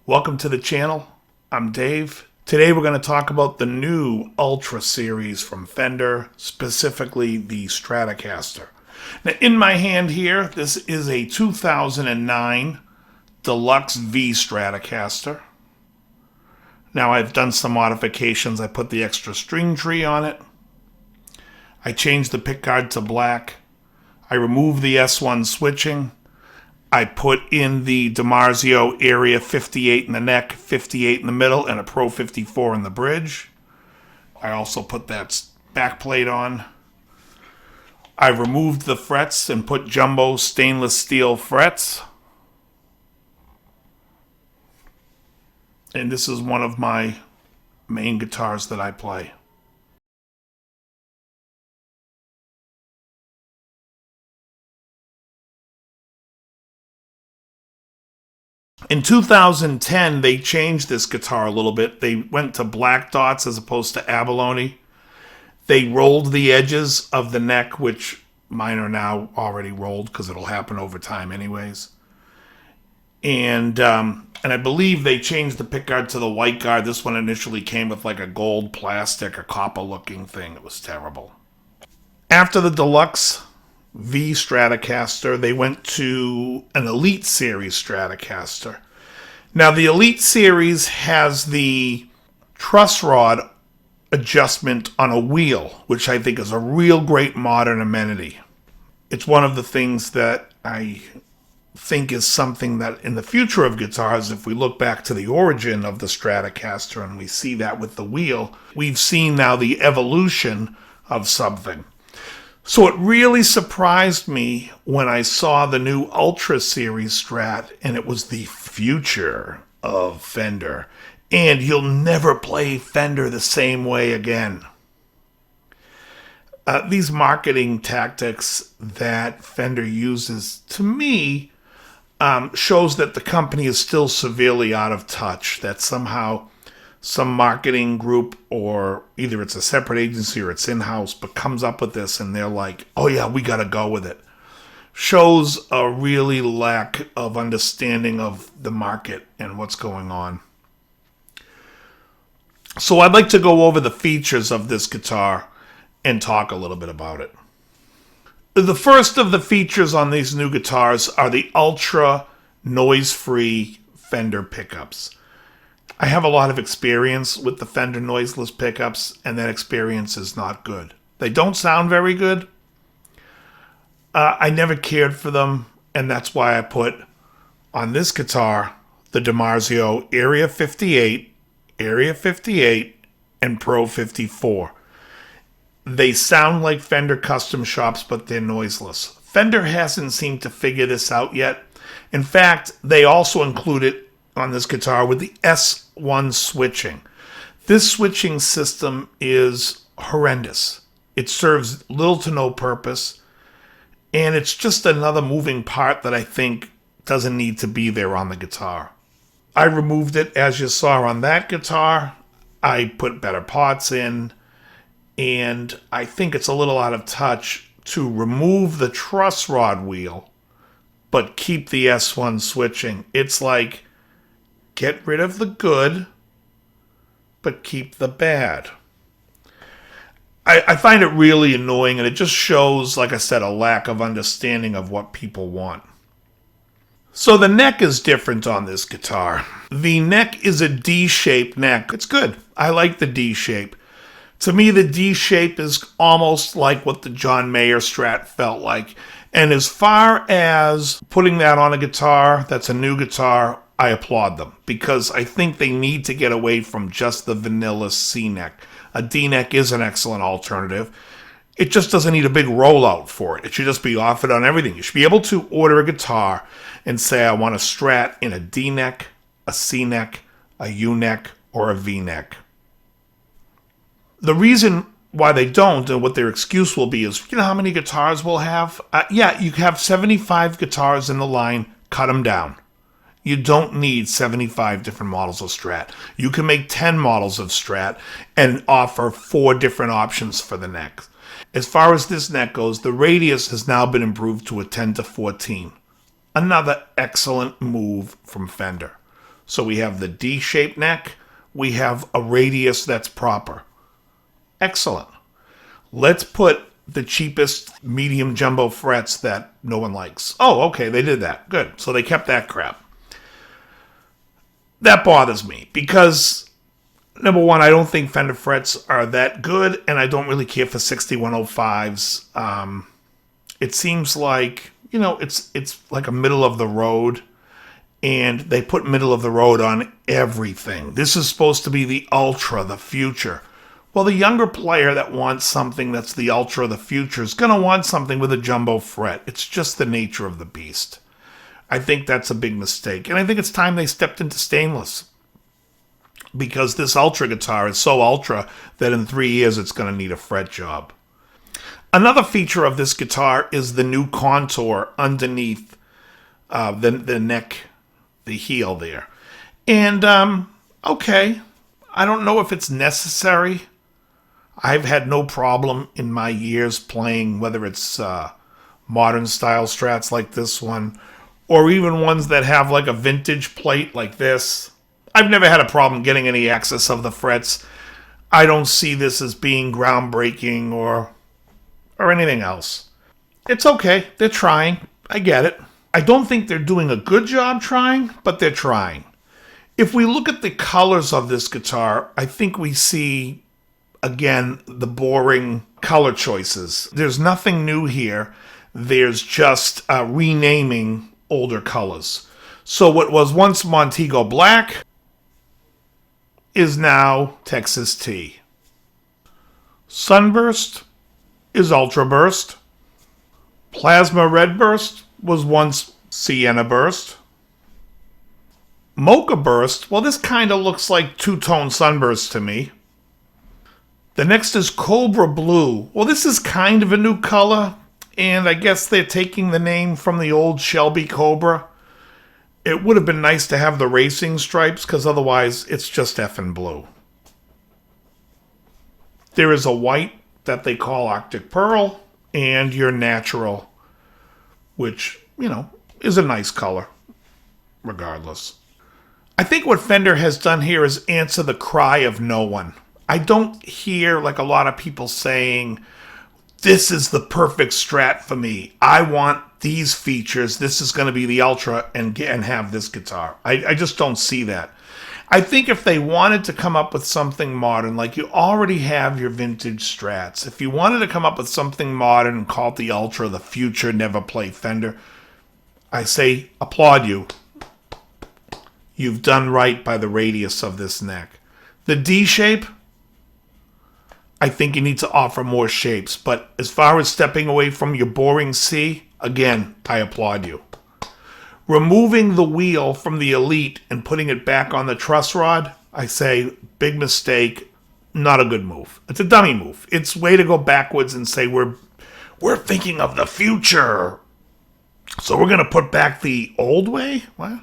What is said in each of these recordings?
Welcome to the channel. I'm Dave. Today we're going to talk about the new Ultra Series from Fender, specifically the Stratocaster. Now in my hand here, this is a 2009 Deluxe V Stratocaster. Now I've done some modifications. I put the extra string tree on it. I changed the pickguard to black. I removed the S1 switching. I put in the DiMarzio Area 58 in the neck, 58 in the middle, and a Pro 54 in the bridge. I also put that back plate on. I removed the frets and put jumbo stainless steel frets. And this is one of my main guitars that I play. In 2010, they changed this guitar a little bit. They went to black dots as opposed to abalone. They rolled the edges of the neck, which mine are now already rolled because it'll happen over time anyways. And I believe they changed the pickguard to the white guard. This one initially came with like a gold plastic, a copper looking thing. It was terrible. After the Deluxe V Stratocaster, they went to an Elite Series Stratocaster. Now the Elite Series has the truss rod adjustment on a wheel, which I think is a real great modern amenity. It's one of the things that I think is something that in the future of guitars, if we look back to the origin of the Stratocaster and we see that with the wheel, we've seen now the evolution of something. So it really surprised me when I saw the new Ultra Series Strat, and it was the future of Fender. And you'll never play Fender the same way again. These marketing tactics that Fender uses, to me, shows that the company is still severely out of touch, that somehow some marketing group, or either it's a separate agency or it's in-house, but comes up with this and they're like, oh yeah, we gotta go with it. Shows a really lack of understanding of the market and what's going on. So I'd like to go over the features of this guitar and talk a little bit about it. The first of the features on these new guitars are the ultra noise-free Fender pickups. I have a lot of experience with the Fender noiseless pickups, and that experience is not good. They don't sound very good. I never cared for them, and that's why I put on this guitar the DiMarzio Area 58, and Pro 54. They sound like Fender custom shops, but they're noiseless. Fender hasn't seemed to figure this out yet. In fact, they also include it on this guitar with the S1 switching. This switching system is horrendous. It serves little to no purpose, and it's just another moving part that I think doesn't need to be there on the guitar. I removed it, as you saw on that guitar. I put better parts in, and I think it's a little out of touch to remove the truss rod wheel but keep the S1 switching. It's like, get rid of the good, but keep the bad. I find it really annoying, and it just shows, like I said, a lack of understanding of what people want. So the neck is different on this guitar. The neck is a D-shaped neck. It's good. I like the D shape. To me, the D shape is almost like what the John Mayer Strat felt like. And as far as putting that on a guitar that's a new guitar, I applaud them, because I think they need to get away from just the vanilla C-neck. A D-neck is an excellent alternative. It just doesn't need a big rollout for it. It should just be offered on everything. You should be able to order a guitar and say, I want a Strat in a D-neck, a C-neck, a U-neck, or a V-neck. The reason why they don't, and what their excuse will be, is, you know how many guitars we'll have? Yeah, you have 75 guitars in the line, cut them down. You don't need 75 different models of Strat. You can make 10 models of Strat and offer 4 different options for the neck. As far as this neck goes, the radius has now been improved to a 10 to 14. Another excellent move from Fender. So we have the D-shaped neck. We have a radius that's proper. Excellent. Let's put the cheapest medium jumbo frets that no one likes. Oh, okay, they did that. Good. So they kept that crap. That bothers me because, number one, I don't think Fender frets are that good, and I don't really care for 6105s. It seems like, it's like a middle of the road, and they put middle of the road on everything. This is supposed to be the Ultra, the future. Well, the younger player that wants something that's the Ultra, the future, is going to want something with a jumbo fret. It's just the nature of the beast. I think that's a big mistake. And I think it's time they stepped into stainless. Because this Ultra guitar is so Ultra that in 3 years it's going to need a fret job. Another feature of this guitar is the new contour underneath the neck, the heel there. And, okay, I don't know if it's necessary. I've had no problem in my years playing, whether it's modern style Strats like this one, or even ones that have like a vintage plate like this. I've never had a problem getting any access of the frets. I don't see this as being groundbreaking or anything else. It's okay. They're trying. I get it. I don't think they're doing a good job trying, but they're trying. If we look at the colors of this guitar, I think we see, again, the boring color choices. There's nothing new here. There's just renaming older colors. So what was once Montego Black is now Texas T. Sunburst is Ultra Burst. Plasma Redburst was once Sienna Burst. Mocha Burst, well, this kind of looks like two-tone Sunburst to me. The next is Cobra Blue. Well, this is kind of a new color, and I guess they're taking the name from the old Shelby Cobra. It would have been nice to have the racing stripes, because otherwise it's just effing blue. There is a white that they call Arctic Pearl, and your natural, which, is a nice color, regardless. I think what Fender has done here is answer the cry of no one. I don't hear like a lot of people saying, this is the perfect Strat for me. I want these features. This is going to be the Ultra and have this guitar. I just don't see that. I think if they wanted to come up with something modern, like you already have your vintage Strats, if you wanted to come up with something modern and call it the Ultra, the future, never play Fender, I say applaud you. You've done right by the radius of this neck. The D shape, I think you need to offer more shapes. But as far as stepping away from your boring C, again, I applaud you. Removing the wheel from the Elite and putting it back on the truss rod, I say, big mistake, not a good move. It's a dummy move. It's way to go backwards and say we're thinking of the future. So we're going to put back the old way? What?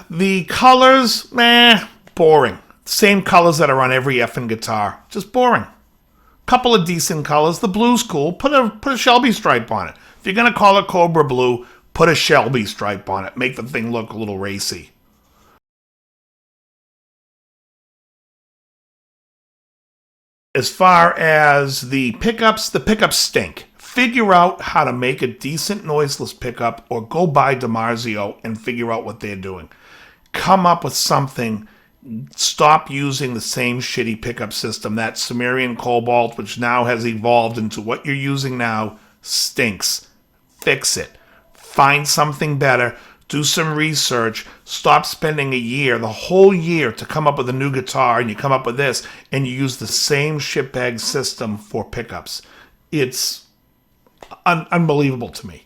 The colors, boring. Same colors that are on every effing guitar. Just boring. Couple of decent colors. The blue's cool. Put a Shelby stripe on it. If you're going to call it Cobra Blue, put a Shelby stripe on it. Make the thing look a little racy. As far as the pickups stink. Figure out how to make a decent noiseless pickup or go buy DiMarzio and figure out what they're doing. Come up with something. Stop using the same shitty pickup system. That Sumerian Cobalt, which now has evolved into what you're using now, stinks. Fix it. Find something better. Do some research. Stop spending a year, the whole year, to come up with a new guitar, and you come up with this, and you use the same shitbag system for pickups. It's unbelievable to me.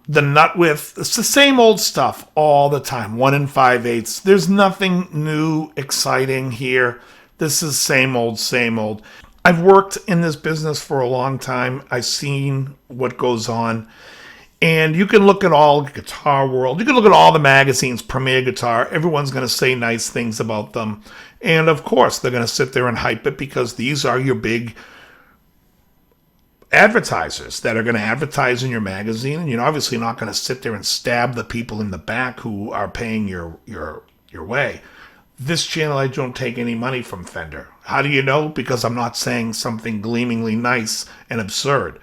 The nut width, it's the same old stuff all the time. 1 5/8. There's nothing new, exciting here. This is same old, same old. I've worked in this business for a long time. I've seen what goes on. And you can look at all Guitar World. You can look at all the magazines, Premier Guitar. Everyone's going to say nice things about them. And of course, they're going to sit there and hype it because these are your big advertisers that are going to advertise in your magazine. And you're obviously not going to sit there and stab the people in the back who are paying your your way. This channel, I don't take any money from Fender. How do you know? Because I'm not saying something gleamingly nice and absurd.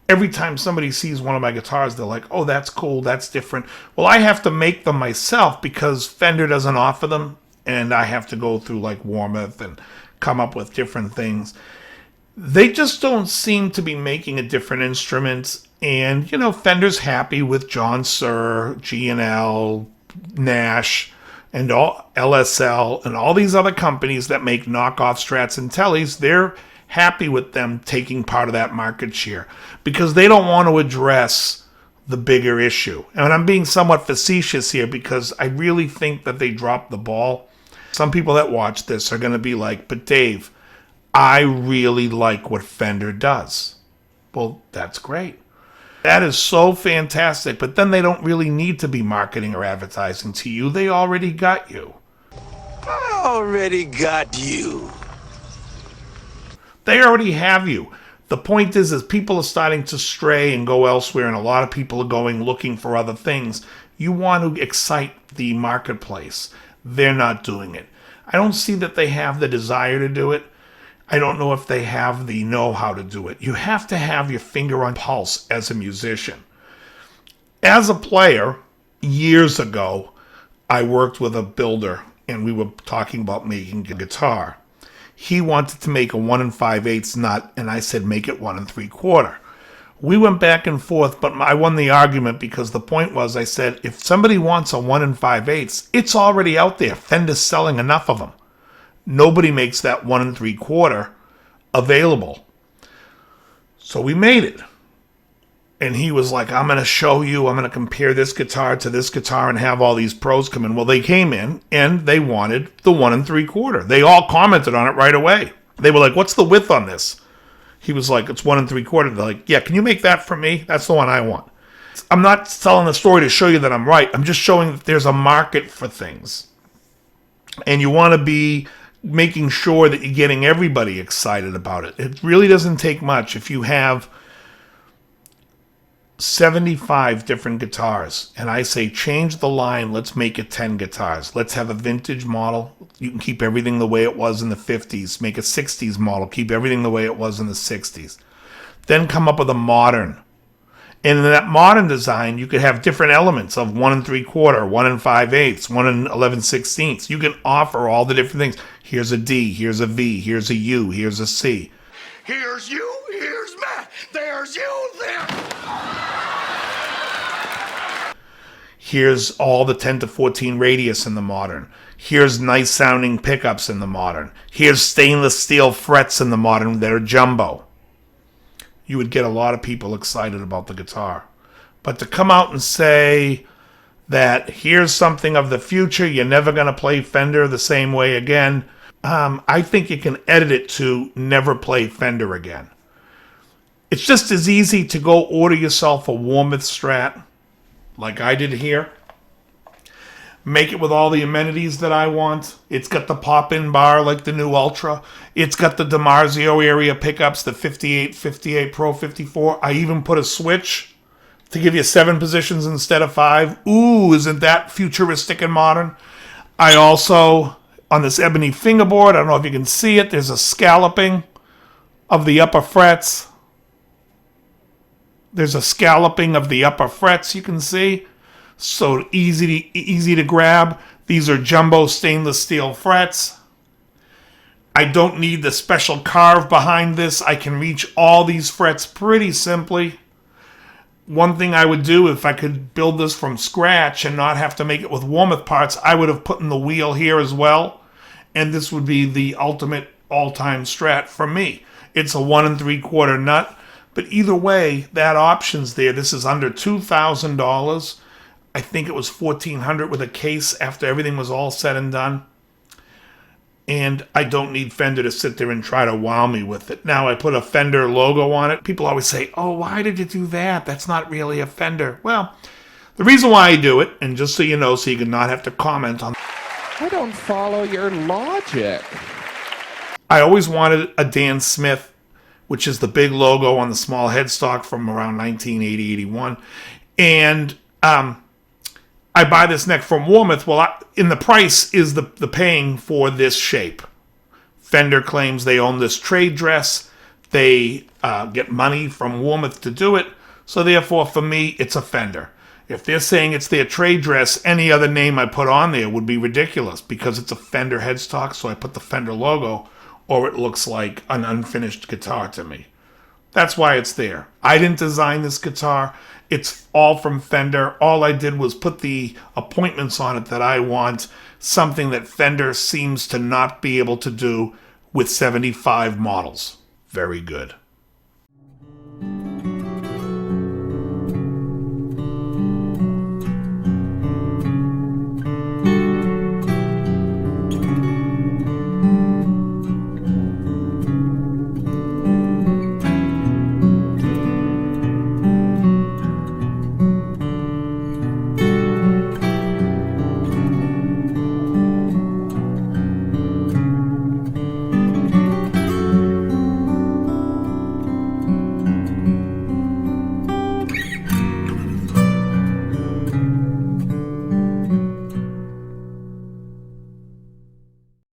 Every time somebody sees one of my guitars, they're like, oh, that's cool, that's different. Well, I have to make them myself because Fender doesn't offer them, and I have to go through like Warmoth and come up with different things. They just don't seem to be making a different instrument. And, you know, Fender's happy with John Suhr, G&L, Nash, and all LSL, and all these other companies that make knockoff Strats and Tellys. They're happy with them taking part of that market share because they don't want to address the bigger issue. And I'm being somewhat facetious here because I really think that they dropped the ball. Some people that watch this are going to be like, but Dave, I really like what Fender does. Well, that's great. That is so fantastic, but then they don't really need to be marketing or advertising to you. They already got you. I already got you. They already have you. The point is people are starting to stray and go elsewhere, and a lot of people are going looking for other things. You want to excite the marketplace. They're not doing it. I don't see that they have the desire to do it. I don't know if they have the know-how to do it. You have to have your finger on pulse as a musician. As a player, years ago, I worked with a builder, and we were talking about making a guitar. He wanted to make a 1 5/8 nut, and I said, make it 1 3/4. We went back and forth, but I won the argument because the point was, I said, if somebody wants a 1 5/8, it's already out there. Fender's selling enough of them. Nobody makes that 1 3/4 available. So we made it. And he was like, I'm going to show you, I'm going to compare this guitar to this guitar and have all these pros come in. Well, they came in and they wanted the 1 3/4. They all commented on it right away. They were like, what's the width on this? He was like, it's 1 3/4. They're like, yeah, can you make that for me? That's the one I want. I'm not telling the story to show you that I'm right. I'm just showing that there's a market for things. And you want to be making sure that you're getting everybody excited about it. It really doesn't take much. If you have 75 different guitars, and I say change the line, let's make it 10 guitars. Let's have a vintage model. You can keep everything the way it was in the 50s. Make a 60s model. Keep everything the way it was in the 60s. Then come up with a modern. And in that modern design, you could have different elements of 1 3/4, 1 5/8, 1 11/16. You can offer all the different things. Here's a D, here's a V, here's a U, here's a C. Here's you, here's Matt, there's you, there. Here's all the 10 to 14 radius in the modern. Here's nice sounding pickups in the modern. Here's stainless steel frets in the modern that are jumbo. You would get a lot of people excited about the guitar. But to come out and say that here's something of the future, you're never going to play Fender the same way again, I think you can edit it to never play Fender again. It's just as easy to go order yourself a Warmoth Strat, like I did here. Make it with all the amenities that I want. It's got the pop-in bar like the new Ultra. It's got the DiMarzio area pickups, the 58, 58 Pro, 54. I even put a switch to give you 7 positions instead of 5. Ooh, isn't that futuristic and modern? I also, on this ebony fingerboard, I don't know if you can see it, there's a scalloping of the upper frets. There's a scalloping of the upper frets, you can see. So easy to grab. These are jumbo stainless steel frets. I don't need the special carve behind this. I can reach all these frets pretty simply. One thing I would do if I could build this from scratch and not have to make it with Warmoth parts, I would have put in the wheel here as well. And this would be the ultimate all-time Strat for me. It's a 1 3/4 nut. But either way, that option's there. This is under $2,000. I think it was $1,400 with a case after everything was all said and done. And I don't need Fender to sit there and try to wow me with it. Now I put a Fender logo on it. People always say, oh, why did you do that? That's not really a Fender. Well, the reason why I do it, and just so you know, so you can not have to comment on, I don't follow your logic. I always wanted a Dan Smith, which is the big logo on the small headstock from around 1980, 81. And I buy this neck from Warmouth. Well, in the price is the paying for this shape. Fender claims they own this trade dress. They get money from Warmouth to do it. So therefore, for me, it's a Fender. If they're saying it's their trade dress, any other name I put on there would be ridiculous because it's a Fender headstock, so I put the Fender logo, or it looks like an unfinished guitar to me. That's why it's there. I didn't design this guitar. It's all from Fender. All I did was put the appointments on it that I want, something that Fender seems to not be able to do with 75 models. Very good.